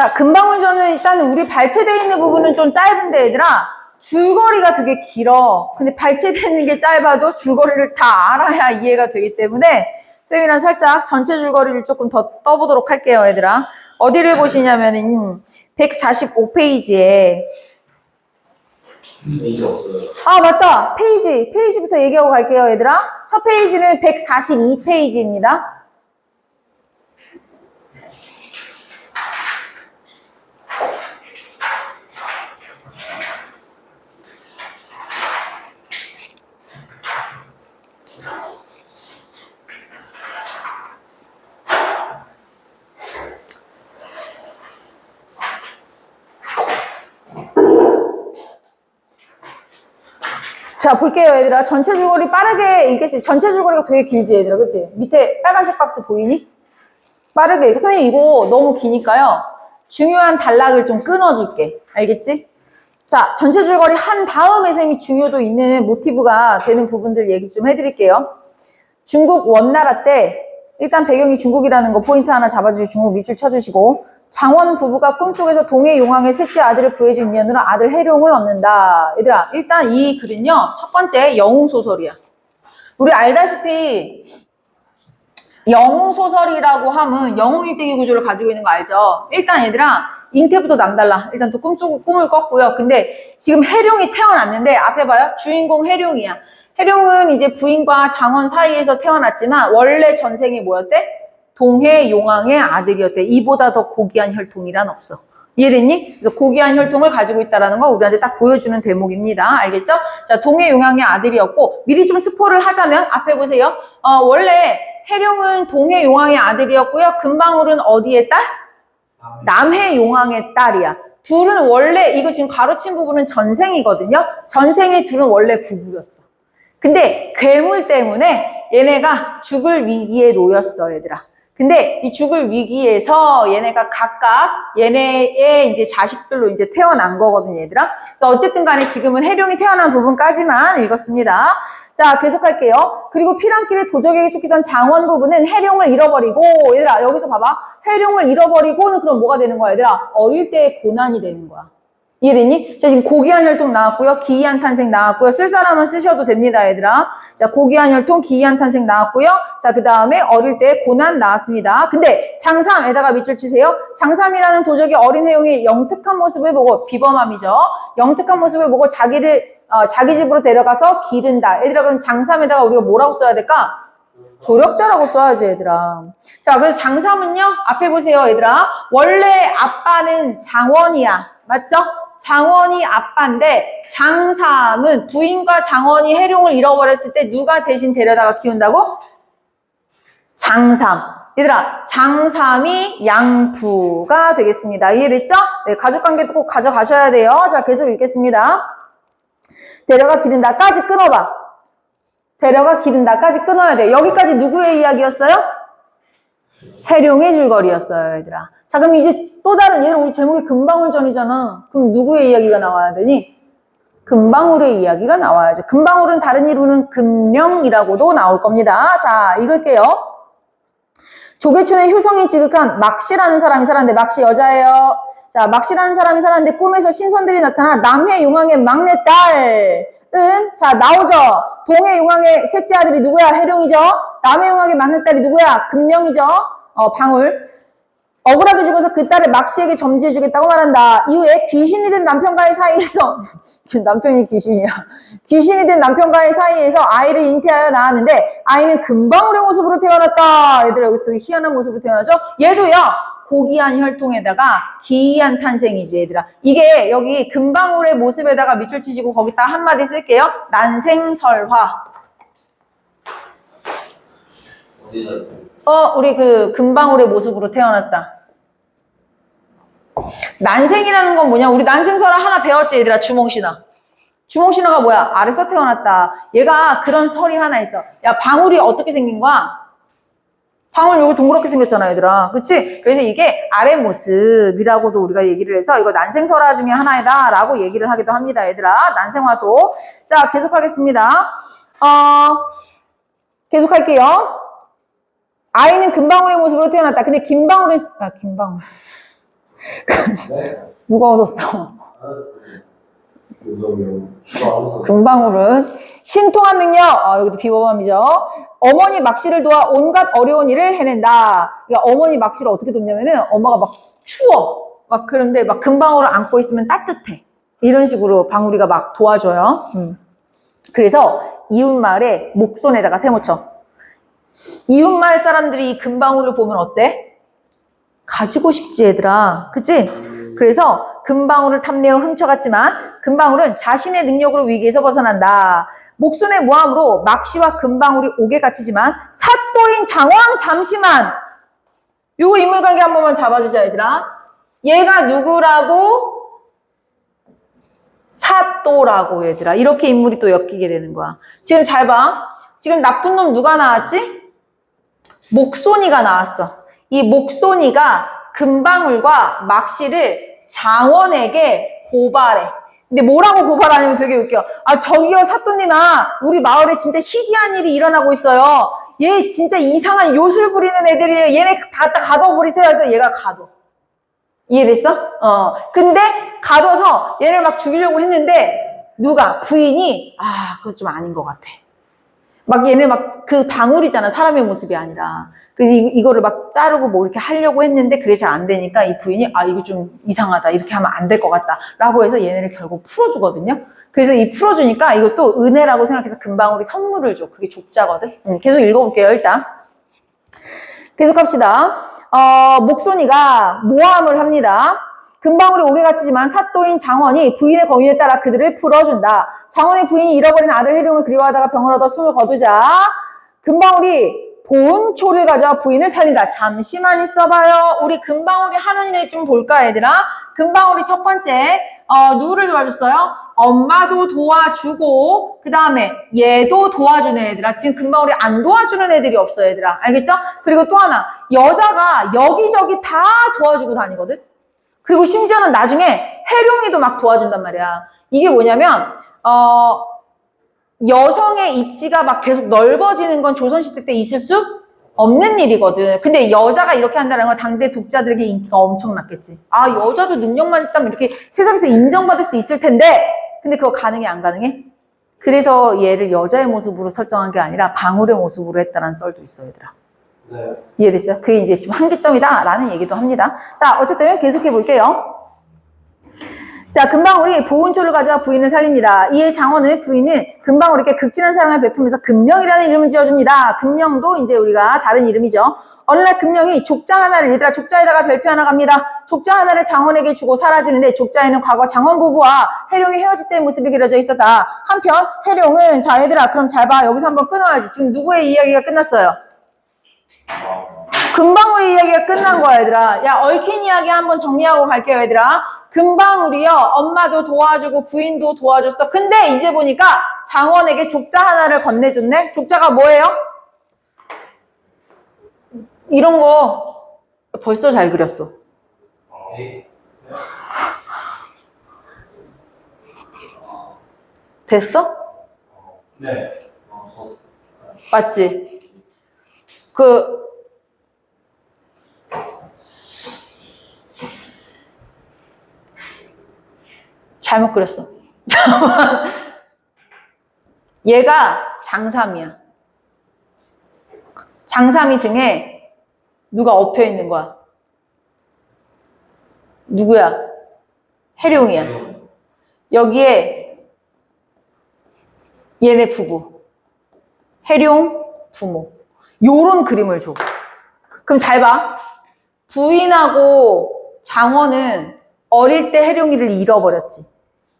자, 금방울전은 일단 우리 발췌되어 있는 부분은 좀 짧은데 얘들아, 줄거리가 되게 길어. 근데 발췌되는 게 짧아도 줄거리를 다 알아야 이해가 되기 때문에 쌤이랑 살짝 전체 줄거리를 조금 더 떠보도록 할게요, 얘들아. 어디를 보시냐면은 145페이지에 아, 맞다. 페이지부터 얘기하고 갈게요, 얘들아. 첫 페이지는 142페이지입니다. 자, 볼게요, 얘들아. 전체 줄거리 빠르게 읽겠습니다. 전체 줄거리가 되게 길지, 얘들아. 그치? 밑에 빨간색 박스 보이니? 빠르게 읽고. 선생님, 이거 너무 기니까요. 중요한 단락을 좀 끊어줄게. 알겠지? 자, 전체 줄거리 한 다음에 쌤이 중요도 있는 모티브가 되는 부분들 얘기 좀 해드릴게요. 중국 원나라 때 일단 배경이 중국이라는 거 포인트 하나 잡아주시고 중국 밑줄 쳐주시고 장원 부부가 꿈속에서 동해 용왕의 셋째 아들을 구해준 인연으로 아들 해룡을 얻는다. 얘들아, 일단 이 글은요. 첫 번째 영웅소설이야. 우리 알다시피 영웅소설이라고 하면 영웅일대기 구조를 가지고 있는 거 알죠? 일단 얘들아, 잉태부터 남달라. 일단 또 꿈을 꿨고요. 근데 지금 해룡이 태어났는데 앞에 봐요. 주인공 해룡이야. 해룡은 이제 부인과 장원 사이에서 태어났지만 원래 전생이 뭐였대? 동해 용왕의 아들이었대. 이보다 더 고귀한 혈통이란 없어. 이해됐니? 그래서 고귀한 혈통을 가지고 있다는 거 우리한테 딱 보여주는 대목입니다. 알겠죠? 자, 동해 용왕의 아들이었고 미리 좀 스포를 하자면 앞에 보세요. 원래 해룡은 동해 용왕의 아들이었고요. 금방울은 어디의 딸? 남해 용왕의 딸이야. 둘은 원래 이거 지금 가로친 부분은 전생이거든요. 전생의 둘은 원래 부부였어. 근데 괴물 때문에 얘네가 죽을 위기에 놓였어, 얘들아. 근데 이 죽을 위기에서 얘네가 각각 얘네의 이제 자식들로 이제 태어난 거거든, 얘들아. 그래서 어쨌든 간에 지금은 해룡이 태어난 부분까지만 읽었습니다. 자, 계속할게요. 그리고 피랑길에 도적에게 쫓기던 장원 부부는 해룡을 잃어버리고, 얘들아, 여기서 봐봐. 해룡을 잃어버리고는 그럼 뭐가 되는 거야, 얘들아? 어릴 때의 고난이 되는 거야. 이해됐니? 자, 지금 고귀한 혈통 나왔고요. 기이한 탄생 나왔고요. 쓸 사람은 쓰셔도 됩니다, 얘들아. 자, 고귀한 혈통, 기이한 탄생 나왔고요. 자, 그 다음에 어릴 때 고난 나왔습니다. 근데 장삼에다가 밑줄 치세요. 장삼이라는 도적이 어린 해용의 영특한 모습을 보고, 비범함이죠. 영특한 모습을 보고 자기 집으로 데려가서 기른다. 얘들아, 그럼 장삼에다가 우리가 뭐라고 써야 될까? 조력자라고 써야지, 얘들아. 자, 그래서 장삼은요, 앞에 보세요, 얘들아. 원래 아빠는 장원이야. 맞죠? 장원이 아빠인데 장삼은 부인과 장원이 해룡을 잃어버렸을 때 누가 대신 데려다가 키운다고? 장삼. 얘들아, 장삼이 양부가 되겠습니다. 이해됐죠? 네, 가족관계도 꼭 가져가셔야 돼요. 자, 계속 읽겠습니다. 데려가 기른다까지 끊어봐. 데려가 기른다까지 끊어야 돼요. 여기까지 누구의 이야기였어요? 해룡의 줄거리였어요, 얘들아. 자, 그럼 이제 또 다른, 얘는 우리 제목이 금방울전이잖아. 그럼 누구의 이야기가 나와야 되니? 금방울의 이야기가 나와야죠. 금방울은 다른 이름은 금령이라고도 나올 겁니다. 자, 읽을게요. 조계촌에 효성이 지극한 막시라는 사람이 살았는데, 막시 여자예요. 자, 막시라는 사람이 살았는데 꿈에서 신선들이 나타나 남해 용왕의 막내딸은, 자, 나오죠. 동해 용왕의 셋째 아들이 누구야? 해룡이죠. 남해 용왕의 막내딸이 누구야? 금령이죠. 방울. 억울하게 죽어서 그 딸을 막시에게 점지해주겠다고 말한다. 이후에 귀신이 된 남편과의 사이에서 남편이 귀신이야. 귀신이 된 남편과의 사이에서 아이를 잉태하여 낳았는데 아이는 금방울의 모습으로 태어났다. 얘들아, 여기 되게 희한한 모습으로 태어나죠? 얘도요. 고귀한 혈통에다가 기이한 탄생이지, 얘들아. 이게 여기 금방울의 모습에다가 밑줄 치시고 거기다 한마디 쓸게요. 난생설화. 우리 그 금방울의 모습으로 태어났다. 난생이라는 건 뭐냐? 우리 난생설화 하나 배웠지, 얘들아. 주몽신화. 주몽신화가 뭐야? 아래서 태어났다. 얘가 그런 설이 하나 있어. 야, 방울이 어떻게 생긴 거야? 방울 여기 동그랗게 생겼잖아, 얘들아. 그치? 그래서 이게 아래 모습이라고도 우리가 얘기를 해서 이거 난생설화 중에 하나이다 라고 얘기를 하기도 합니다, 얘들아. 난생화소. 자, 계속하겠습니다. 계속할게요. 아이는 금방울의 모습으로 태어났다. 근데 김방울은, 김방울. 네. 누가 얻었어? 알았어요. 금방울은 신통한 능력, 여기도 비범함이죠. 어머니 막시를 도와 온갖 어려운 일을 해낸다. 그러니까 어머니 막시를 어떻게 돕냐면은 엄마가 막 추워. 막 그런데 막 금방울을 안고 있으면 따뜻해. 이런 식으로 방울이가 막 도와줘요. 그래서 이웃마을에 목손에다가 세모쳐. 이웃마을 사람들이 이 금방울을 보면 어때? 가지고 싶지 얘들아. 그치? 그래서 금방울을 탐내어 훔쳐갔지만 금방울은 자신의 능력으로 위기에서 벗어난다. 목손의 모함으로 막시와 금방울이 옥에 갇히지만 사또인 장왕 잠시만. 요거 인물관계 한 번만 잡아주자 얘들아. 얘가 누구라고? 사또라고 얘들아. 이렇게 인물이 또 엮이게 되는 거야. 지금 잘 봐. 지금 나쁜 놈 누가 나왔지? 목손이가 나왔어. 이 목손이가 금방울과 막시를 장원에게 고발해. 근데 뭐라고 고발하냐면 되게 웃겨. 아, 저기요, 사또님아. 우리 마을에 진짜 희귀한 일이 일어나고 있어요. 얘 진짜 이상한 요술 부리는 애들이 얘네 다 가둬버리세요. 그래서 얘가 가둬. 이해됐어? 근데 가둬서 얘를 막 죽이려고 했는데 누가? 부인이 그거 좀 아닌 것 같아. 막 얘네 막 그 방울이잖아. 사람의 모습이 아니라. 이거를 막 자르고 뭐 이렇게 하려고 했는데 그게 잘 안 되니까 이 부인이 이거 좀 이상하다. 이렇게 하면 안 될 것 같다. 라고 해서 얘네를 결국 풀어주거든요. 그래서 이 풀어주니까 이것도 은혜라고 생각해서 금방울이 선물을 줘. 그게 족자거든. 계속 읽어볼게요. 일단. 계속 합시다. 목손이가 모함을 합니다. 금방울이 옥에 갇히지만 사또인 장원이 부인의 권유에 따라 그들을 풀어준다. 장원의 부인이 잃어버린 아들 해룡을 그리워하다가 병을 얻어 숨을 거두자 금방울이 보은초를 가져와 부인을 살린다. 잠시만 있어봐요. 우리 금방울이 하는 일 좀 볼까 얘들아? 금방울이 첫 번째 누구를 도와줬어요? 엄마도 도와주고 그 다음에 얘도 도와주는 애들아. 지금 금방울이 안 도와주는 애들이 없어 얘들아. 알겠죠? 그리고 또 하나 여자가 여기저기 다 도와주고 다니거든. 그리고 심지어는 나중에 해룡이도 막 도와준단 말이야. 이게 뭐냐면 여성의 입지가 막 계속 넓어지는 건 조선시대 때 있을 수 없는 일이거든. 근데 여자가 이렇게 한다는 건 당대 독자들에게 인기가 엄청났겠지. 여자도 능력만 있다면 이렇게 세상에서 인정받을 수 있을 텐데 근데 그거 가능해 안 가능해? 그래서 얘를 여자의 모습으로 설정한 게 아니라 방울의 모습으로 했다는 썰도 있어 얘들아. 네. 이해됐어요? 그게 이제 좀 한계점이다 라는 얘기도 합니다. 자, 어쨌든 계속해 볼게요. 자, 금방울이 보은초를 가져와 부인을 살립니다. 이에 장원은 부인은 금방울에게 극진한 사랑을 베풀면서 금령이라는 이름을 지어줍니다. 금령도 이제 우리가 다른 이름이죠. 어느 날 금령이 족자 하나를 얘들아 족자에다가 별표 하나 갑니다. 족자 하나를 장원에게 주고 사라지는데 족자에는 과거 장원 부부와 해룡이 헤어질 때의 모습이 그려져 있었다. 한편 해룡은 자 얘들아 그럼 잘 봐. 여기서 한번 끊어야지. 지금 누구의 이야기가 끝났어요? 금방울의 이야기가 끝난 거야 얘들아. 야 얽힌 이야기 한번 정리하고 갈게요 얘들아. 금방울이요 엄마도 도와주고 부인도 도와줬어. 근데 이제 보니까 장원에게 족자 하나를 건네줬네. 족자가 뭐예요? 이런 거 벌써 잘 그렸어. 됐어? 네. 맞지? 잘못 그렸어. 얘가 장삼이야. 장삼이 등에 누가 엎여 있는 거야? 누구야? 해룡이야. 여기에 얘네 부부. 해룡 부모. 요런 그림을 줘. 그럼 잘 봐. 부인하고 장원은 어릴 때 해룡이를 잃어버렸지.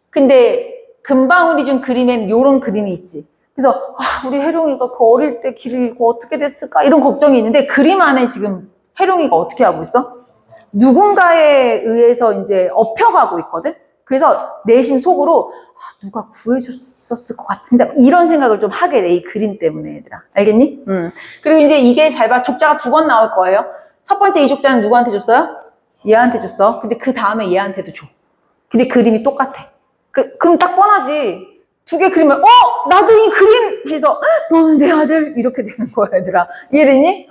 근데 금방울이 준 그림엔 요런 그림이 있지. 그래서 우리 해룡이가 그 어릴 때 길을 잃고 어떻게 됐을까 이런 걱정이 있는데 그림 안에 지금 해룡이가 어떻게 하고 있어? 누군가에 의해서 이제 엎혀가고 있거든. 그래서 내심 속으로 누가 구해줬었을 것 같은데 이런 생각을 좀 하게 돼. 이 그림 때문에 얘들아. 알겠니? 그리고 이제 이게 잘 봐. 족자가 2번 나올 거예요. 첫 번째 이 족자는 누구한테 줬어요? 얘한테 줬어. 근데 그 다음에 얘한테도 줘. 근데 그림이 똑같아. 그럼 딱 뻔하지. 두 개 그리면 나도 이 그림 해서 너는 내 아들 이렇게 되는 거야 얘들아. 이해되니?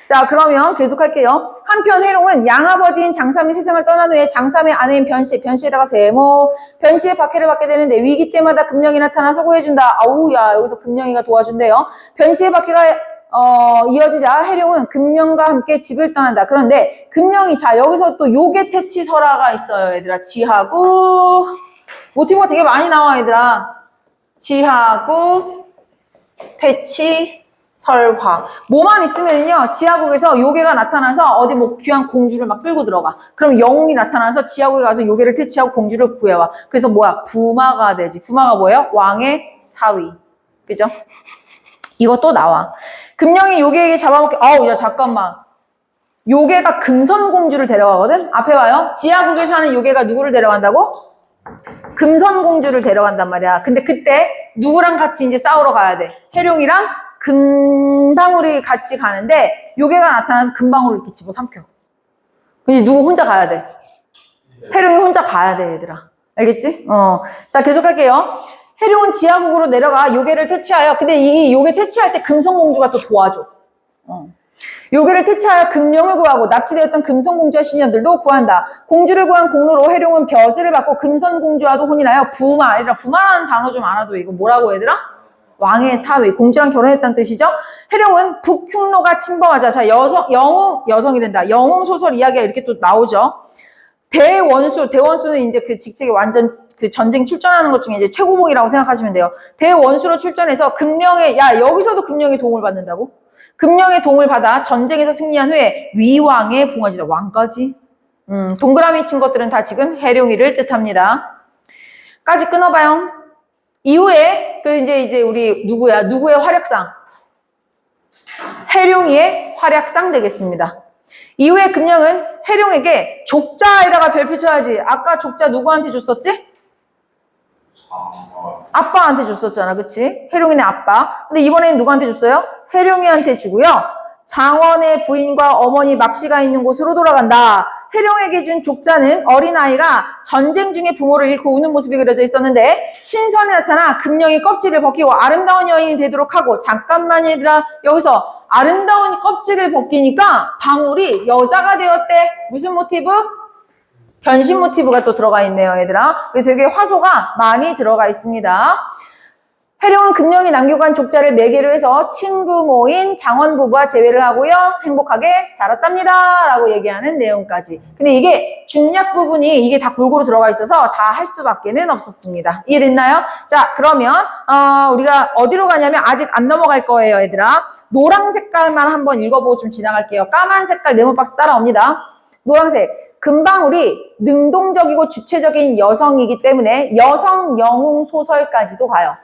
자 그러면 계속할게요. 한편 해룡은 양아버지인 장삼이 세상을 떠난 후에 장삼의 아내인 변씨에다가 세모, 변씨의 박해를 받게 되는데 위기 때마다 금령이 나타나서 구해준다. 아우야 여기서 금령이가 도와준대요. 변씨의 박해가 이어지자 해룡은 금령과 함께 집을 떠난다. 그런데 금령이 자 여기서 또 요괴 퇴치 설화가 있어요 얘들아. 지하구 모티브가 되게 많이 나와 얘들아. 지하구 퇴치 설화. 뭐만 있으면요 지하국에서 요괴가 나타나서 어디 뭐 귀한 공주를 막 끌고 들어가. 그럼 영웅이 나타나서 지하국에 가서 요괴를 퇴치하고 공주를 구해와. 그래서 뭐야 부마가 되지. 부마가 뭐예요? 왕의 사위. 그죠? 이거 또 나와. 금령이 요괴에게 잡아먹게. 야 잠깐만. 요괴가 금선공주를 데려가거든. 앞에 봐요. 지하국에 사는 요괴가 누구를 데려간다고? 금선공주를 데려간단 말이야. 근데 그때 누구랑 같이 이제 싸우러 가야 돼? 해룡이랑 금방울이 같이 가는데 요괴가 나타나서 금방울을 이렇게 집어삼켜. 근데 누구 혼자 가야 돼? 해룡이 혼자 가야 돼 얘들아. 알겠지? 자 계속할게요. 해룡은 지하국으로 내려가 요괴를 퇴치하여. 근데 이 요괴 퇴치할 때 금성공주가 또 도와줘. 요괴를 퇴치하여 금령을 구하고 납치되었던 금선공주와 신녀들도 구한다. 공주를 구한 공로로 해룡은 벼슬을 받고 금선공주와도 혼인하여 부마. 얘들아 부마라는 단어 좀 알아도 이거 뭐라고 얘들아? 왕의 사위, 공주랑 결혼했다는 뜻이죠. 해룡은 북흉노가 침범하자. 자, 여성이란다. 영웅 소설 이야기가 이렇게 또 나오죠. 대원수는 이제 그 직책에 완전 그 전쟁 출전하는 것 중에 이제 최고봉이라고 생각하시면 돼요. 대원수로 출전해서 여기서도 금령의 도움을 받는다고? 금령의 도움을 받아 전쟁에서 승리한 후에 위왕에 봉하지다. 왕까지? 동그라미 친 것들은 다 지금 해룡이를 뜻합니다. 까지 끊어봐요. 이후에 이제 우리 누구의 활약상? 해룡이의 활약상 되겠습니다. 이후에 금령은 해룡에게 족자에다가 별표 쳐야지. 아까 족자 누구한테 줬었지? 아빠한테 줬었잖아. 그치? 해룡이네 아빠. 근데 이번에는 누구한테 줬어요? 해룡이한테 주고요. 장원의 부인과 어머니 막씨가 있는 곳으로 돌아간다. 해룡에게 준 족자는 어린아이가 전쟁 중에 부모를 잃고 우는 모습이 그려져 있었는데 신선에 나타나 금령이 껍질을 벗기고 아름다운 여인이 되도록 하고. 잠깐만 얘들아. 여기서 아름다운 껍질을 벗기니까 방울이 여자가 되었대. 무슨 모티브? 변신 모티브가 또 들어가 있네요 얘들아. 되게 화소가 많이 들어가 있습니다. 해룡은 금령이 남기고 간 족자를 매개로 해서 친부모인 장원 부부와 재회를 하고요. 행복하게 살았답니다. 라고 얘기하는 내용까지. 근데 이게 준약 부분이 이게 다 골고루 들어가 있어서 다 할 수밖에는 없었습니다. 이해됐나요? 자 그러면 우리가 어디로 가냐면 아직 안 넘어갈 거예요 얘들아. 노랑 색깔만 한번 읽어보고 좀 지나갈게요. 까만 색깔 네모 박스 따라옵니다. 노란색. 금방울이 능동적이고 주체적인 여성이기 때문에 여성 영웅 소설까지도 가요.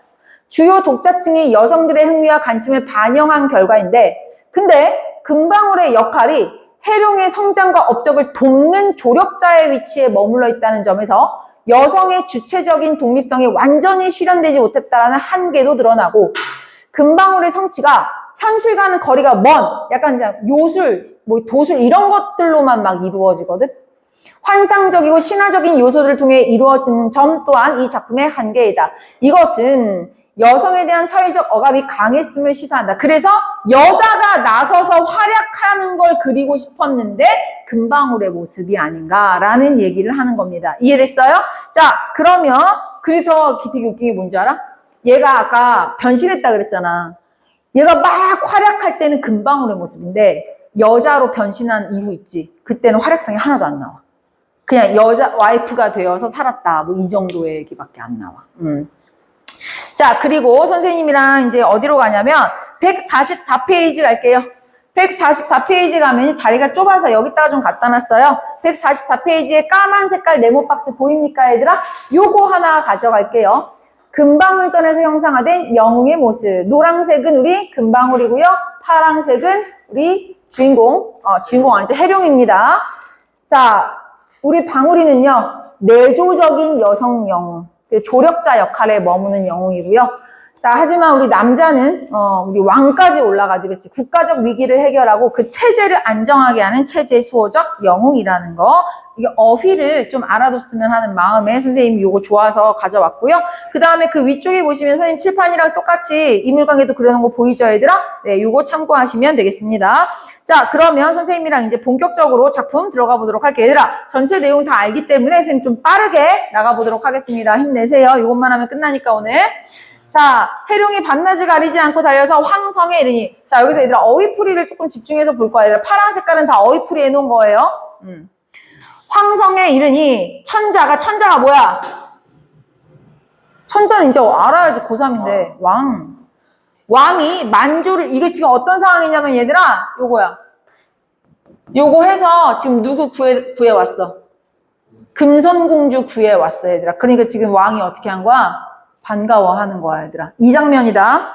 주요 독자층이 여성들의 흥미와 관심을 반영한 결과인데 근데 금방울의 역할이 해룡의 성장과 업적을 돕는 조력자의 위치에 머물러 있다는 점에서 여성의 주체적인 독립성이 완전히 실현되지 못했다는 한계도 드러나고 금방울의 성취가 현실과는 거리가 먼 약간 그냥 요술, 도술 이런 것들로만 막 이루어지거든. 환상적이고 신화적인 요소들을 통해 이루어지는 점 또한 이 작품의 한계이다. 이것은 여성에 대한 사회적 억압이 강했음을 시사한다. 그래서 여자가 나서서 활약하는 걸 그리고 싶었는데 금방울의 모습이 아닌가라는 얘기를 하는 겁니다. 이해됐어요? 자, 그러면 그래서 되게 웃긴 게 뭔지 알아? 얘가 아까 변신했다 그랬잖아. 얘가 막 활약할 때는 금방울의 모습인데 여자로 변신한 이후 있지. 그때는 활약상이 하나도 안 나와. 그냥 여자 와이프가 되어서 살았다. 뭐 이 정도의 얘기밖에 안 나와. 자, 그리고 선생님이랑 이제 어디로 가냐면 144페이지 갈게요. 144페이지 가면 자리가 좁아서 여기다가 좀 갖다 놨어요. 144페이지에 까만 색깔 네모 박스 보입니까 얘들아? 요거 하나 가져갈게요. 금방울전에서 형상화된 영웅의 모습. 노란색은 우리 금방울이고요. 파란색은 우리 주인공 아니죠. 해룡입니다. 자, 우리 방울이는요. 내조적인 여성 영웅. 조력자 역할에 머무는 영웅이고요. 자, 하지만 우리 남자는 우리 왕까지 올라가지, 그치? 국가적 위기를 해결하고 그 체제를 안정하게 하는 체제 수호적 영웅이라는 거. 이게 어휘를 좀 알아뒀으면 하는 마음에 선생님이 요거 좋아서 가져왔고요. 그 다음에 그 위쪽에 보시면 선생님 칠판이랑 똑같이 인물관계도 그려놓은 거 보이죠, 얘들아? 네, 요거 참고하시면 되겠습니다. 자, 그러면 선생님이랑 이제 본격적으로 작품 들어가 보도록 할게요. 얘들아, 전체 내용 다 알기 때문에 선생님 좀 빠르게 나가보도록 하겠습니다. 힘내세요. 요것만 하면 끝나니까 오늘. 자, 해룡이 밤낮을 가리지 않고 달려서 황성에 이르니. 자, 여기서 얘들아 어휘풀이를 조금 집중해서 볼 거야. 얘들아 파란 색깔은 다 어휘풀이 해놓은 거예요. 황성에 이르니 천자가 뭐야? 천자는 이제 알아야지 고3인데 왕이 만조를 이게 지금 어떤 상황이냐면 얘들아 요거야. 요거 해서 지금 누구 구해 왔어? 금선공주 구해 왔어 얘들아. 그러니까 지금 왕이 어떻게 한 거야? 반가워하는 거야 얘들아. 이 장면이다.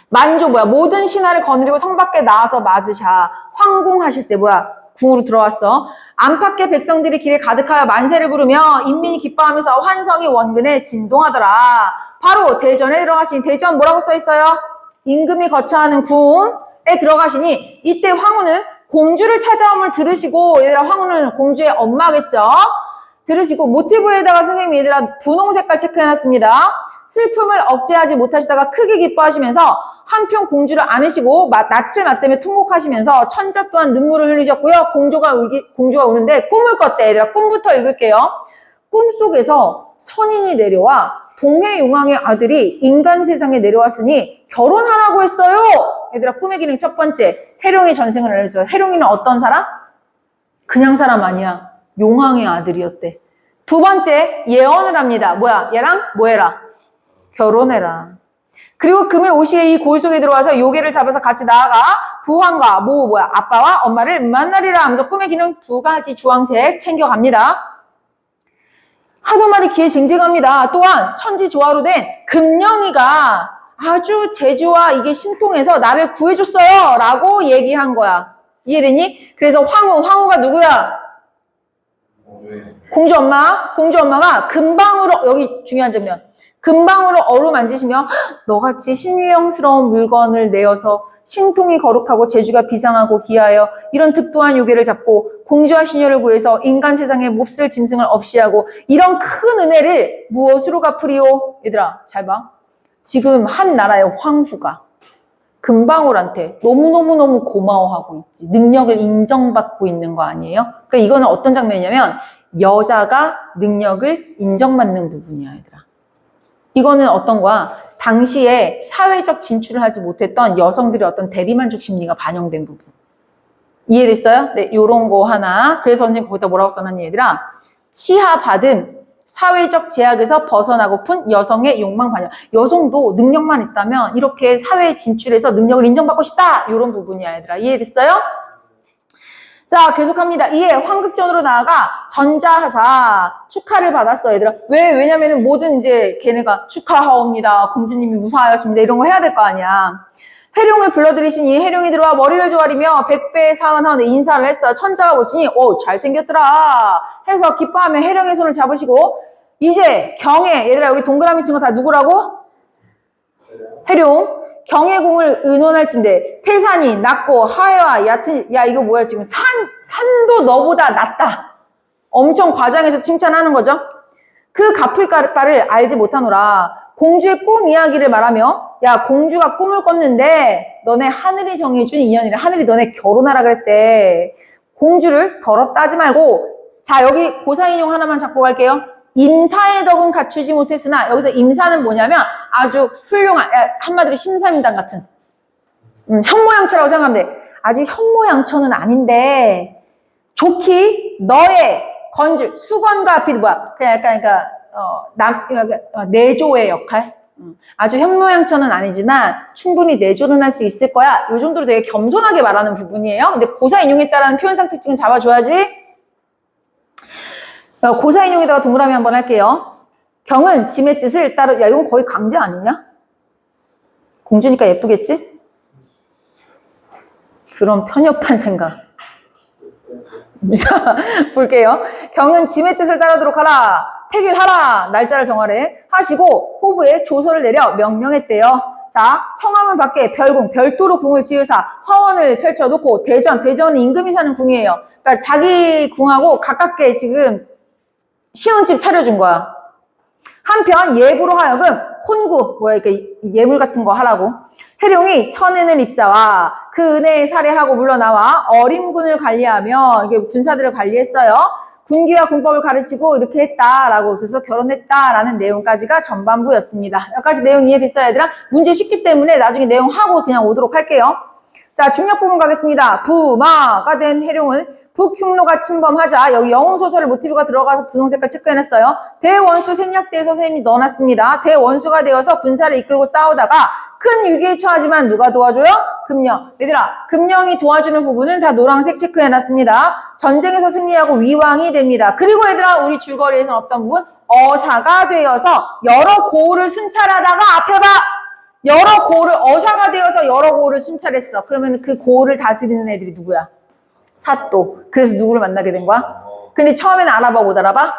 만조 뭐야? 모든 신하를 거느리고 성 밖에 나와서 맞으샤. 황궁하실세 뭐야? 궁으로 들어왔어. 안팎의 백성들이 길에 가득하여 만세를 부르며 인민이 기뻐하면서 환성이 원근에 진동하더라. 바로 대전에 들어가시니 대전 뭐라고 써있어요? 임금이 거처하는 궁에 들어가시니 이때 황후는 공주를 찾아옴을 들으시고 얘들아 황후는 공주의 엄마겠죠? 들으시고 모티브에다가 선생님이 얘들아 분홍 색깔 체크해놨습니다. 슬픔을 억제하지 못하시다가 크게 기뻐하시면서 한편 공주를 안으시고 낯을 맞대며 통곡하시면서 천자 또한 눈물을 흘리셨고요. 공주가 우는데 꿈을 꿨대. 얘들아 꿈부터 읽을게요. 꿈속에서 선인이 내려와 동해용왕의 아들이 인간 세상에 내려왔으니 결혼하라고 했어요. 얘들아 꿈의 기능 첫 번째 해룡의 전생을 알려줘요. 해룡이는 어떤 사람? 그냥 사람 아니야. 용왕의 아들이었대. 두 번째 예언을 합니다. 뭐야? 얘랑 뭐 해라? 결혼해라. 그리고 금일 오시에 이 고을 속에 들어와서 요괴를 잡아서 같이 나아가 부왕과 아빠와 엄마를 만나리라 하면서 꿈의 기능 두 가지 주황색 챙겨갑니다. 하도 말이 귀에 징징합니다. 또한 천지조화로 된 금령이가 아주 재주와 이게 신통해서 나를 구해줬어요 라고 얘기한 거야. 이해되니? 그래서 황후가 누구야? 공주 엄마가 금방으로 여기 중요한 장면 금방으로 어루만지시며 너같이 신유형스러운 물건을 내어서 신통이 거룩하고 재주가 비상하고 기하여 이런 득도한 요괴를 잡고 공주와 시녀를 구해서 인간 세상에 몹쓸 짐승을 없이 하고 이런 큰 은혜를 무엇으로 갚으리오? 얘들아 잘 봐. 지금 한 나라의 황후가 금방울한테 너무너무 고마워하고 있지. 능력을 인정받고 있는 거 아니에요? 그러니까 이거는 어떤 장면이냐면 여자가 능력을 인정받는 부분이야 얘들아. 이거는 어떤 거야? 당시에 사회적 진출을 하지 못했던 여성들의 어떤 대리만족 심리가 반영된 부분. 이해됐어요? 네, 요런 거 하나. 그래서 선생님 거기다 뭐라고 써놨니 얘들아? 치하받은 사회적 제약에서 벗어나고픈 여성의 욕망 반영. 여성도 능력만 있다면 이렇게 사회에 진출해서 능력을 인정받고 싶다. 이런 부분이야 얘들아. 이해됐어요? 자 계속합니다. 이에 황극전으로 나아가 전자하사 축하를 받았어 얘들아. 왜냐면은 모든 이제 걔네가 축하하옵니다. 공주님이 무사하였습니다. 이런 거 해야 될 거 아니야. 해룡을 불러들이시니 해룡이 들어와 머리를 조아리며 백배 사은하오는 인사를 했어요. 천자가 보시니 잘생겼더라 해서 기뻐하며 해룡의 손을 잡으시고 이제 경에 얘들아 여기 동그라미 친 거 다 누구라고? 해룡 경혜공을 의논할진대 태산이 낮고 하여와 얕은 야 이거 뭐야 지금 산도 너보다 낫다 엄청 과장해서 칭찬하는 거죠. 그 갚을 바를 알지 못하노라. 공주의 꿈 이야기를 말하며 야 공주가 꿈을 꿨는데 너네 하늘이 정해준 인연이래. 하늘이 너네 결혼하라 그랬대. 공주를 더럽다 하지 말고 자 여기 고사인용 하나만 잡고 갈게요. 임사의 덕은 갖추지 못했으나 여기서 임사는 뭐냐면 아주 훌륭한 한마디로 심사임당 같은 현모양처라고 생각하면 돼. 아직 현모양처는 아닌데 좋기 너의 건줄 수건과 앞이 뭐야 그냥 약간 내조의 역할 아주 현모양처는 아니지만 충분히 내조는 할 수 있을 거야. 이 정도로 되게 겸손하게 말하는 부분이에요. 근데 고사인용했다라는 표현상 특징은 잡아줘야지. 고사인용에다가 동그라미 한번 할게요. 경은 짐의 뜻을 따르 야 이건 거의 강제 아니냐? 공주니까 예쁘겠지? 그런 편협한 생각. 자 볼게요. 경은 짐의 뜻을 따르도록 하라. 택일하라. 날짜를 정하래. 하시고 호부에 조서를 내려 명령했대요. 자, 청함은 밖에 별궁, 별도로 궁을 지으사 화원을 펼쳐놓고 대전은 임금이 사는 궁이에요. 그러니까 자기 궁하고 가깝게 지금 신혼집 차려준 거야. 한편 예부로 하여금 혼구, 이렇게 예물 같은 거 하라고. 해룡이 천은을 입사와 그 은혜에 살해하고 물러나와 어림군을 관리하며 이게 군사들을 관리했어요. 군기와 군법을 가르치고 이렇게 했다라고, 그래서 결혼했다라는 내용까지가 전반부였습니다. 여기까지 내용 이해됐어요, 얘들아? 문제 쉽기 때문에 나중에 내용 하고 그냥 오도록 할게요. 자, 중력 부분 가겠습니다. 부마가 된 해룡은 북흉노가 침범하자, 여기 영웅소설의 모티브가 들어가서 분홍색깔 체크해놨어요. 대원수 생략대에 선생님이 넣어놨습니다. 대원수가 되어서 군사를 이끌고 싸우다가 큰 위기에 처하지만 누가 도와줘요? 금령. 얘들아, 금령이 도와주는 부분은 다 노란색 체크해놨습니다. 전쟁에서 승리하고 위왕이 됩니다. 그리고 얘들아, 우리 줄거리에서는 없던 부분, 어사가 되어서 여러 고을을 순찰하다가 앞에 봐! 여러 고을을, 어사가 되어서 여러 고을을 순찰했어. 그러면 그 고을을 다스리는 애들이 누구야? 사또. 그래서 누구를 만나게 된 거야? 근데 처음에는 알아봐, 못 알아봐?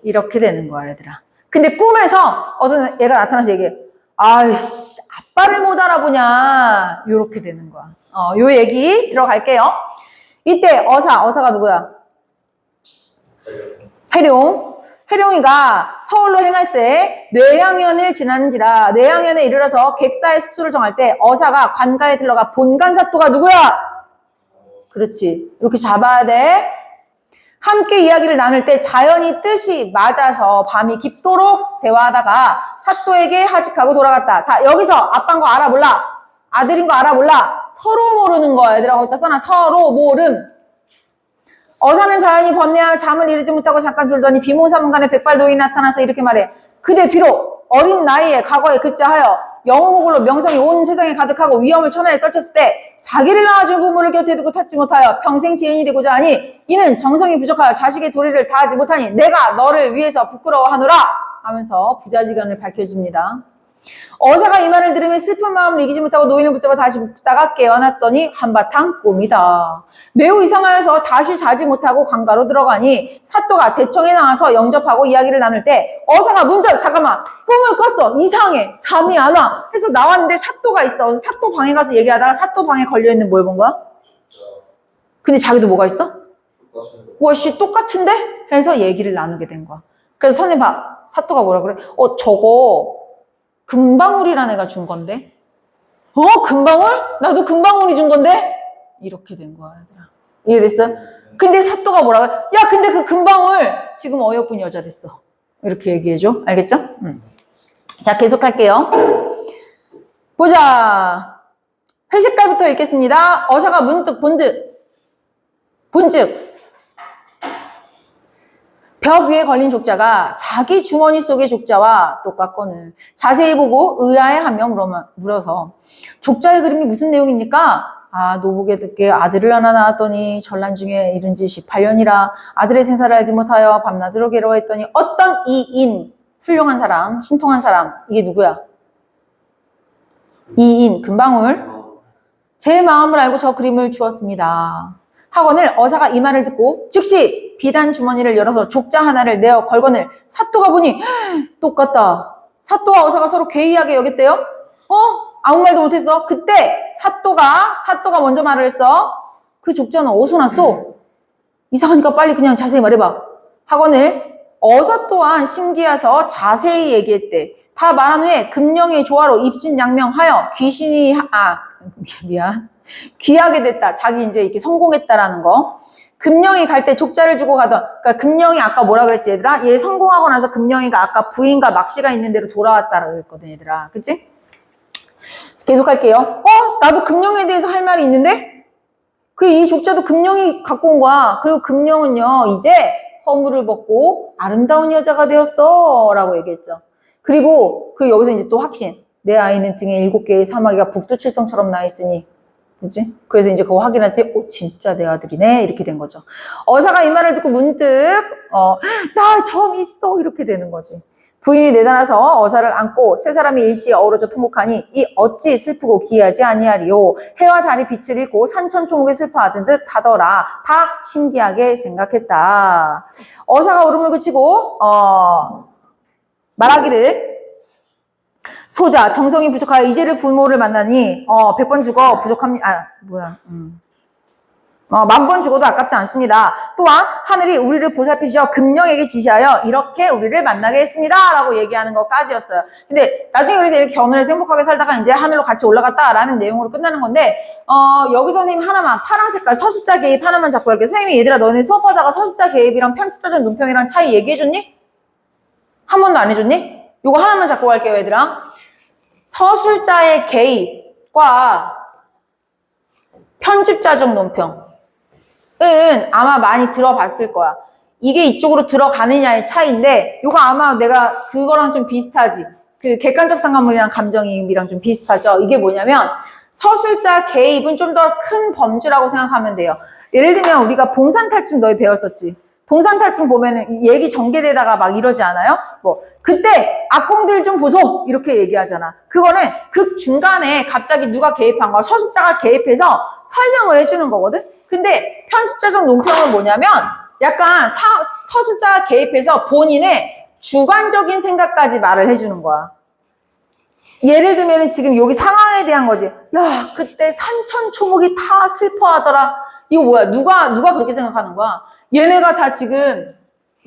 이렇게 되는 거야, 얘들아. 근데 꿈에서 어떤 얘가 나타나서 얘기해. 아이씨, 아빠를 못 알아보냐. 요렇게 되는 거야. 요 얘기 들어갈게요. 이때 어사가 누구야? 해룡이가 서울로 행할새 뇌양현을 지나는지라, 뇌양현에 이르러서 객사의 숙소를 정할 때 어사가 관가에 들러가 본관사또가 누구야? 그렇지. 이렇게 잡아야 돼. 함께 이야기를 나눌 때 자연히 뜻이 맞아서 밤이 깊도록 대화하다가 사또에게 하직하고 돌아갔다. 자, 여기서 아빠인 거 알아 몰라? 아들인 거 알아 몰라? 서로 모르는 거야. 얘들아, 거기다 써놔. 서로 모름. 어사는 자연히 번뇌하여 잠을 이루지 못하고 잠깐 졸더니 비몽사몽간에 백발노인이 나타나서 이렇게 말해. 그대 비록 어린 나이에 과거에 급자하여 영웅호굴로 명성이 온 세상에 가득하고 위험을 천하에 떨쳤을 때 자기를 낳아준 부모를 곁에 두고 탔지 못하여 평생 지인이 되고자 하니 이는 정성이 부족하여 자식의 도리를 다하지 못하니 내가 너를 위해서 부끄러워하노라 하면서 부자지간을 밝혀줍니다. 어사가 이 말을 들으며 슬픈 마음을 이기지 못하고 노인을 붙잡아 다시 묵다가 깨어났더니 한바탕 꿈이다. 매우 이상하여서 다시 자지 못하고 관가로 들어가니 사또가 대청에 나와서 영접하고 이야기를 나눌 때 어사가 문득 잠깐만 꿈을 꿨어. 이상해. 잠이 안 와. 그래서 나왔는데 사또가 있어. 그래서 사또 방에 가서 얘기하다가 사또 방에 걸려있는 뭘 본 거야? 근데 자기도 뭐가 있어? 와씨 똑같은데? 해서 얘기를 나누게 된 거야. 그래서 선생님 봐. 사또가 뭐라 그래? 저거 금방울이라는 애가 준 건데? 금방울? 나도 금방울이 준 건데? 이렇게 된 거야, 얘들아. 이해됐어? 근데 사또가 뭐라 그래? 야, 근데 그 금방울 지금 어여쁜 여자 됐어. 이렇게 얘기해줘. 알겠죠? 자, 계속할게요. 보자. 회색깔부터 읽겠습니다. 어사가 문득 본즉 벽 위에 걸린 족자가 자기 주머니 속의 족자와 똑같거늘. 자세히 보고 의아해 하며 물어서 족자의 그림이 무슨 내용입니까? 노복에 듣게 아들을 하나 낳았더니 전란 중에 이른 지 18년이라 아들의 생사를 알지 못하여 밤낮으로 괴로워했더니 어떤 이인, 훌륭한 사람, 신통한 사람, 이게 누구야? 이인, 금방울. 제 마음을 알고 저 그림을 주었습니다. 하거늘 어사가 이 말을 듣고 즉시 비단 주머니를 열어서 족자 하나를 내어 걸거늘 사또가 보니 똑같다. 사또와 어사가 서로 괴이하게 여겼대요. 아무 말도 못했어. 그때 사또가 먼저 말을 했어. 그 족자는 어디서 났어? 이상하니까 빨리 그냥 자세히 말해봐. 하거늘 어사 또한 신기해서 자세히 얘기했대. 다 말한 후에 금령의 조화로 입신양명하여 귀하게 됐다. 자기 이제 이렇게 성공했다라는 거. 금령이 갈 때 족자를 주고 가던, 그러니까 금령이 아까 뭐라 그랬지, 얘들아? 얘 성공하고 나서 금령이가 아까 부인과 막씨가 있는 데로 돌아왔다라고 그랬거든, 얘들아. 그치? 계속할게요. 나도 금령에 대해서 할 말이 있는데? 이 족자도 금령이 갖고 온 거야. 그리고 금령은요, 이제 허물을 벗고 아름다운 여자가 되었어. 라고 얘기했죠. 그리고 여기서 이제 또 확신. 내 아이는 등에 7개의 사마귀가 북두칠성처럼 나 있으니. 그치? 그래서 이제 그거 확인할 때, 진짜 내 아들이네. 이렇게 된 거죠. 어사가 이 말을 듣고 문득, 나 점 있어. 이렇게 되는 거지. 부인이 내달아서 어사를 안고 세 사람이 일시에 어우러져 통곡하니 이 어찌 슬프고 기이하지 아니하리요. 해와 달이 빛을 잃고 산천초목에 슬퍼하던 듯 하더라. 다 신기하게 생각했다. 어사가 울음을 그치고 말하기를 소자 정성이 부족하여 이제를 부모를 만나니 100번 죽어 부족합니다. 만 번 죽어도 아깝지 않습니다. 또한 하늘이 우리를 보살피셔 금령에게 지시하여 이렇게 우리를 만나게 했습니다. 라고 얘기하는 것까지였어요. 근데 나중에 그래서 이렇게 겨누려서 행복하게 살다가 이제 하늘로 같이 올라갔다라는 내용으로 끝나는 건데 여기서 선생님 하나만 파란 색깔 서술자 개입 하나만 잡고 갈게요. 선생님이 얘들아 너네 수업하다가 서술자 개입이랑 편집자전 논평이랑 차이 얘기해줬니? 한 번도 안 해줬니? 요거 하나만 잡고 갈게요 얘들아. 서술자의 개입과 편집자적 논평 은 아마 많이 들어봤을 거야. 이게 이쪽으로 들어가느냐의 차이인데 요거 아마 내가 그거랑 좀 비슷하지. 그 객관적 상관물이랑 감정이입이랑 좀 비슷하죠. 이게 뭐냐면 서술자 개입은 좀 더 큰 범주라고 생각하면 돼요. 예를 들면 우리가 봉산탈춤 너희 배웠었지. 봉산탈춤 보면은 얘기 전개되다가 막 이러지 않아요? 뭐 그때 악공들 좀 보소 이렇게 얘기하잖아. 그거는 극 중간에 갑자기 누가 개입한 거야. 서술자가 개입해서 설명을 해주는 거거든. 근데 편집자적 논평은 뭐냐면 약간 서술자가 개입해서 본인의 주관적인 생각까지 말을 해주는 거야. 예를 들면 지금 여기 상황에 대한 거지. 야, 그때 산천초목이 다 슬퍼하더라. 이거 뭐야? 누가 그렇게 생각하는 거야? 얘네가 다 지금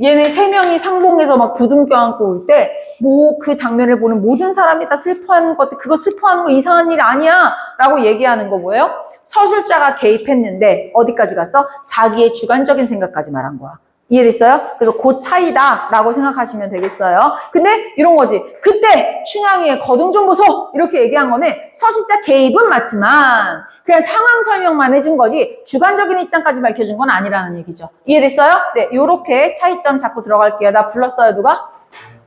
얘네 세 명이 상봉해서 막 부둥 껴안고 올 때 뭐 그 장면을 보는 모든 사람이 다 슬퍼하는 것 같아. 그거 슬퍼하는 거 이상한 일 아니야 라고 얘기하는 거 뭐예요? 서술자가 개입했는데 어디까지 갔어? 자기의 주관적인 생각까지 말한 거야. 이해됐어요? 그래서 그 차이다 라고 생각하시면 되겠어요. 근데 이런 거지. 그때 춘향이의 거둥 좀 보소 이렇게 얘기한 거는 서술자 개입은 맞지만 그냥 상황 설명만 해준 거지 주관적인 입장까지 밝혀준 건 아니라는 얘기죠. 이해됐어요? 네, 요렇게 차이점 잡고 들어갈게요. 나 불렀어요, 누가?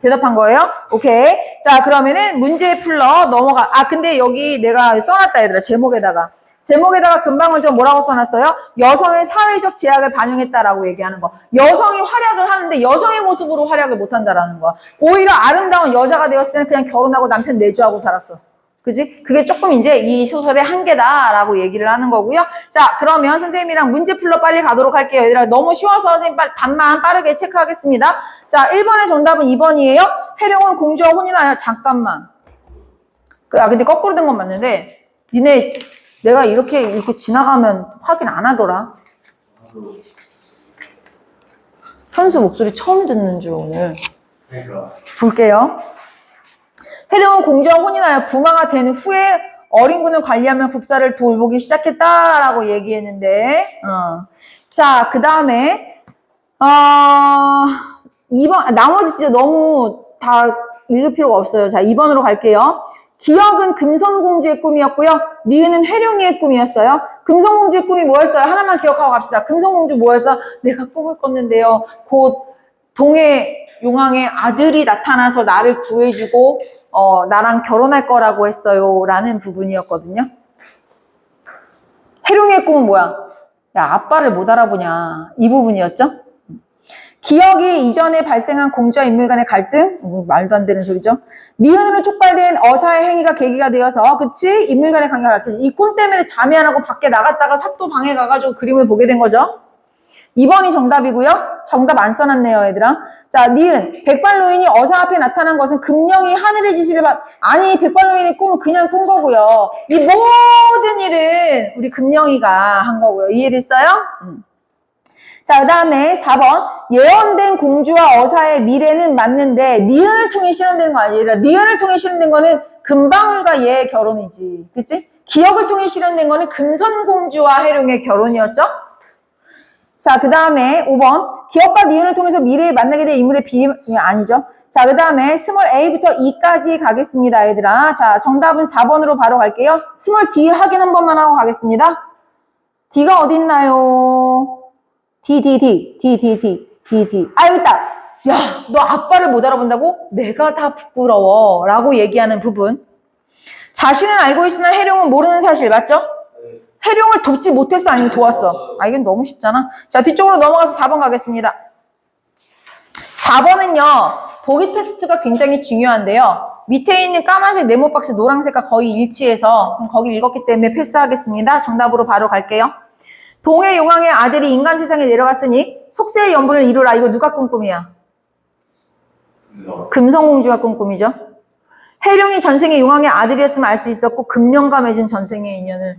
대답한 거예요? 오케이. 자, 그러면은 문제 풀러 넘어가. 근데 여기 내가 써놨다, 얘들아. 제목에다가 금방을 좀 뭐라고 써놨어요? 여성의 사회적 제약을 반영했다라고 얘기하는 거. 여성이 활약을 하는데 여성의 모습으로 활약을 못한다라는 거야. 오히려 아름다운 여자가 되었을 때는 그냥 결혼하고 남편 내조하고 살았어. 그지? 그게 조금 이제 이 소설의 한계다라고 얘기를 하는 거고요. 자, 그러면 선생님이랑 문제 풀러 빨리 가도록 할게요. 얘들아, 너무 쉬워서 선생님 답만 빠르게 체크하겠습니다. 자, 1번의 정답은 2번이에요. 해룡은 공주와 혼인하여. 잠깐만. 근데 거꾸로 된 건 맞는데 니네 내가 이렇게 지나가면 확인 안 하더라. 현수 목소리 처음 듣는 줄 오늘. 그러니까. 볼게요. 해룡은 공주와 혼인하여 부마가 된 후에 어린 군을 관리하며 국사를 돌보기 시작했다라고 얘기했는데, 자, 그 다음에 2번, 나머지 진짜 너무 다 읽을 필요가 없어요. 자, 2번으로 갈게요. 기억은 금선공주의 꿈이었고요. 니은은 해룡이의 꿈이었어요. 금선공주의 꿈이 뭐였어요? 하나만 기억하고 갑시다. 금선공주 뭐였어? 내가 꿈을 꿨는데요. 곧 동해 용왕의 아들이 나타나서 나를 구해주고 나랑 결혼할 거라고 했어요. 라는 부분이었거든요. 해룡이의 꿈은 뭐야? 야, 아빠를 못 알아보냐. 이 부분이었죠. 기억이 이전에 발생한 공주와 인물 간의 갈등? 말도 안 되는 소리죠. 니은으로 촉발된 어사의 행위가 계기가 되어서 그치? 인물 간의 관계가 밝혀지. 이 꿈 때문에 잠이 안 하고 밖에 나갔다가 사또 방에 가가지고 그림을 보게 된 거죠. 2번이 정답이고요. 정답 안 써놨네요, 얘들아. 자, 니은. 백발노인이 어사 앞에 나타난 것은 금령이 하늘의 지시를 아니, 백발노인의 꿈은 그냥 꾼 거고요. 이 모든 일은 우리 금령이가 한 거고요. 이해됐어요? 자, 그 다음에 4번. 예언된 공주와 어사의 미래는 맞는데 니은을 통해 실현되는 거 아니라 니은을 통해 실현된 거는 금방울과 얘의 결혼이지. 그치? 기억을 통해 실현된 거는 금선공주와 해룡의 결혼이었죠? 자, 그 다음에 5번. 기억과 니은을 통해서 미래에 만나게 될 인물의 비밀이 아니죠. 자, 그 다음에 스몰 A부터 E까지 가겠습니다, 얘들아. 자, 정답은 4번으로 바로 갈게요. 스몰 D 확인 한 번만 하고 가겠습니다. D가 어딨나요? D. 여기 있다. 야, 너 아빠를 못 알아본다고? 내가 다 부끄러워. 라고 얘기하는 부분. 자신은 알고 있으나 해룡은 모르는 사실, 맞죠? 해룡을 돕지 못했어? 아니면 도왔어? 이건 너무 쉽잖아. 자, 뒤쪽으로 넘어가서 4번 가겠습니다. 4번은요, 보기 텍스트가 굉장히 중요한데요. 밑에 있는 까만색 네모 박스 노란색과 거의 일치해서 그럼 거기 읽었기 때문에 패스하겠습니다. 정답으로 바로 갈게요. 동해 용왕의 아들이 인간 세상에 내려갔으니 속세의 연분을 이루라. 이거 누가 꾼 꿈이야? 금성공주가 꾼 꿈이죠. 해룡이 전생에 용왕의 아들이었으면 알 수 있었고 금령과 맺은 전생의 인연을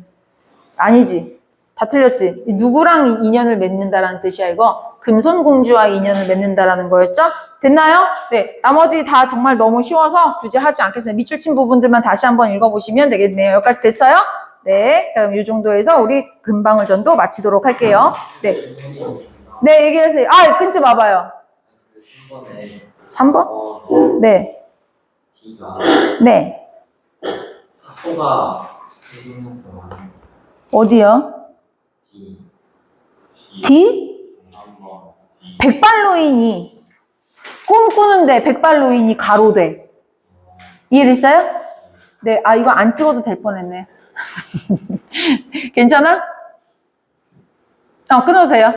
아니지. 다 틀렸지. 누구랑 인연을 맺는다라는 뜻이야 이거. 금손공주와 인연을 맺는다라는 거였죠? 됐나요? 네. 나머지 다 정말 너무 쉬워서 굳이 하지 않겠습니다. 밑줄 친 부분들만 다시 한번 읽어보시면 되겠네요. 여기까지 됐어요? 네. 자, 그럼 이 정도에서 우리 금방울전도 마치도록 할게요. 네. 네, 얘기하세요. 아, 끊지 마봐요. 3번? 네. D가 네. 사포가 1년 동안 어디요? D? 한번 백발노인이 꿈꾸는데 백발노인이 가로돼. 이해됐어요? 네. 아, 이거 안 찍어도 될 뻔했네. 괜찮아? 끊어도 돼요.